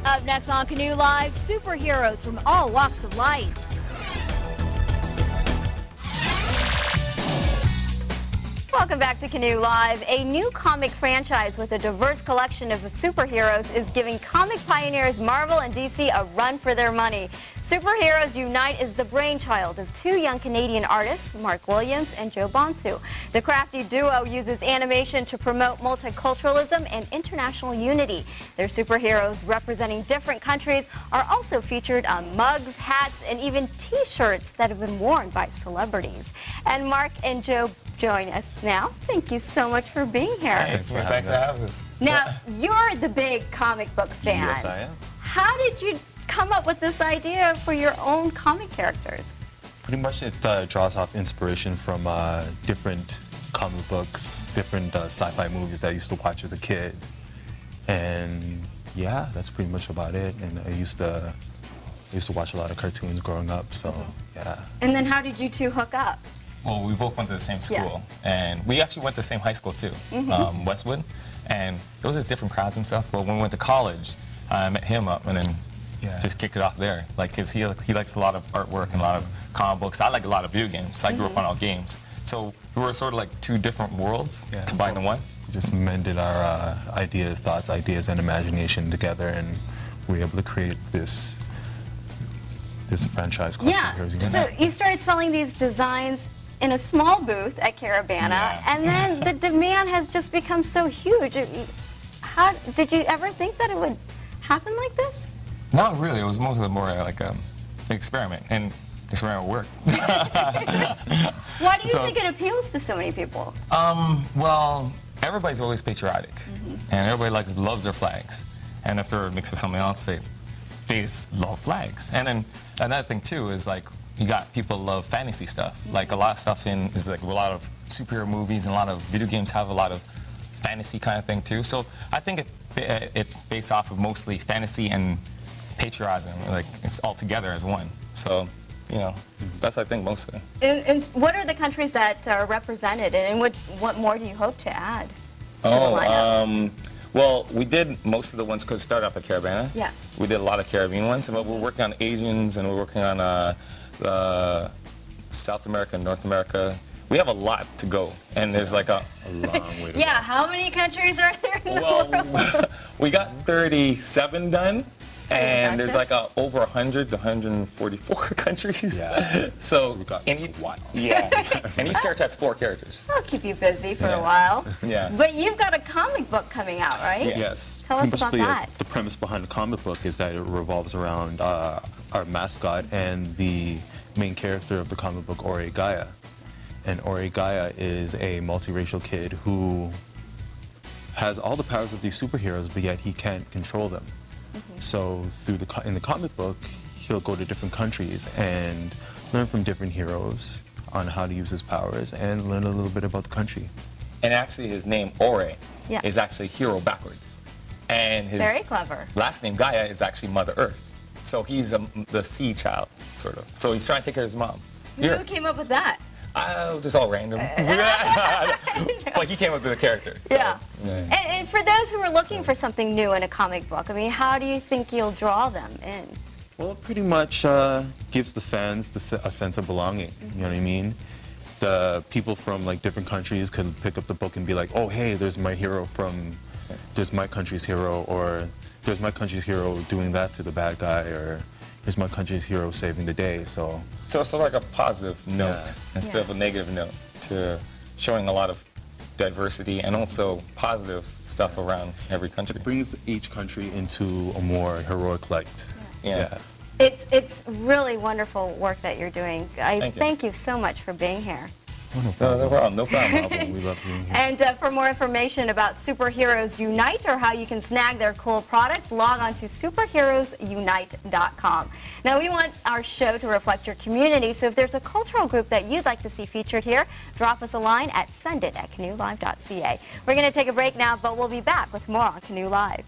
Up next on Canoe Live, superheroes from all walks of life. Welcome back to Canoe Live. A new comic franchise with a diverse collection of superheroes is giving comic pioneers Marvel and DC a run for their money. Superheroes Unite is the brainchild of two young Canadian artists, Mark Williams and Joe Bonsu. The crafty duo uses animation to promote multiculturalism and international unity. Their superheroes representing different countries are also featured on mugs, hats, and even T-shirts that have been worn by celebrities. And Mark and Joe join us now. Thank you so much for being here. Hey, thanks for having us. Now, you're the big comic book fan. Yes, I am. How did you come up with this idea for your own comic characters? Pretty much it draws off inspiration from different comic books, different sci-fi movies that I used to watch as a kid. And yeah, that's pretty much about it. And I used to watch a lot of cartoons growing up, so yeah. And then how did you two hook up? Well, we both went to the same school, and we actually went to the same high school too, Westwood. And it was just different crowds and stuff. But when we went to college, I met him up, and then just kicked it off there. Like, cause he likes a lot of artwork and a lot of comic books. I like a lot of video games. I grew up on all games, so we were sort of like two different worlds combined in one. We just mended our ideas, thoughts, ideas, and imagination together, and we were able to create this franchise called Superheroes Unite. So you started selling these designs in a small booth at Caravana, and then the demand has just become so huge. How did you ever think that it would happen like this? Not really. It was mostly more like an experiment, and experiment worked. Why do you think it appeals to so many people? Well, everybody's always patriotic, and everybody loves their flags. And if they're mixed with something else, they just love flags. And then another thing too is like, you got people love fantasy stuff. Like a lot of stuff is like a lot of superhero movies, and a lot of video games have a lot of fantasy kind of thing too. So I think it's based off of mostly fantasy and patriotism. Like it's all together as one. So, you know, that's I think mostly. And what are the countries that are represented, and what more do you hope to add to the lineup? Well, we did most of the ones because it started off at Caravana. Yes. We did a lot of Caribbean ones, but we're working on Asians, and we're working on South America, North America. We have a lot to go, and there's like a long way to go. How many countries are there in the world? We got 37 done, and there's like over 100 to 144 countries. Yeah. So we got a while. Yeah. And each character has 4 characters. I'll keep you busy for a while. Yeah. But you've got a comic book coming out, right? Yeah. Yes. Tell us about that. The premise behind the comic book is that it revolves around our mascot and the main character of the comic book, Ori Gaia. And Ori Gaia is a multiracial kid who has all the powers of these superheroes, but yet he can't control them. So in the comic book, he'll go to different countries and learn from different heroes on how to use his powers and learn a little bit about the country. And actually his name, Ore, is actually hero backwards. And his Very clever. last name, Gaia, is actually Mother Earth. So he's the sea child, sort of. So he's trying to take care of his mom. Who came up with that? Just all random. But he came up with the character. So, And for those who are looking for something new in a comic book, I mean, how do you think you'll draw them in? Well, it pretty much gives the fans a sense of belonging, you know what I mean? The people from like different countries could pick up the book and be like, oh, hey, there's my hero there's my country's hero, or there's my country's hero doing that to the bad guy, or here's my country's hero saving the day. So it's sort of like a positive note instead of a negative note, to showing a lot of diversity and also positive stuff around every country. It brings each country into a more heroic light. It's really wonderful work that you're doing. Thank you so much for being here. Oh, no problem. No problem. We love being here. And for more information about Superheroes Unite or how you can snag their cool products, log on to superheroesunite.com. Now, we want our show to reflect your community, so if there's a cultural group that you'd like to see featured here, drop us a line at sendit@canoelive.ca. We're going to take a break now, but we'll be back with more on Canoe Live.